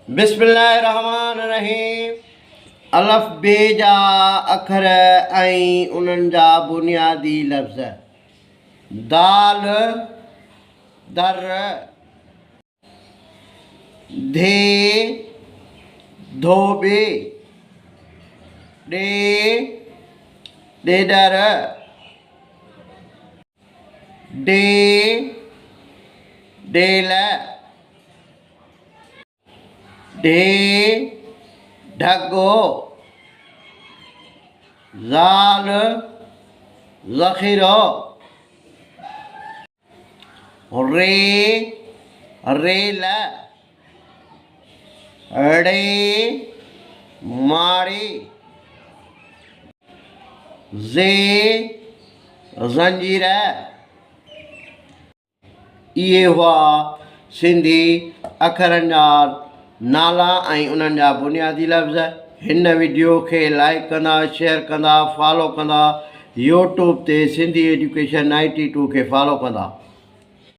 बिस्मिल्लाहिर्रहमानिर्रहीम। अलफ बे जा अखर ऐं उन्हनि जा बुनियादी लफ़्ज़। दाल दर, धे धोबे, ॾे ॾेडर, ॾे ॾेल, ढे ढगो, ज़ाल ज़ख़ीरो, रे रेल, ड़े माड़ी, ज़े ज़ंजीर। इहे हुआ सिंधी अखरनि जा नाला ऐं उन्हनि जा बुनियादी लफ़्ज़। हिन वीडियो खे लाइक कंदा, शेयर कंदा, फॉलो कंदा, यूट्यूब ते सिंधी एजुकेशन 92 खे फॉलो कंदा।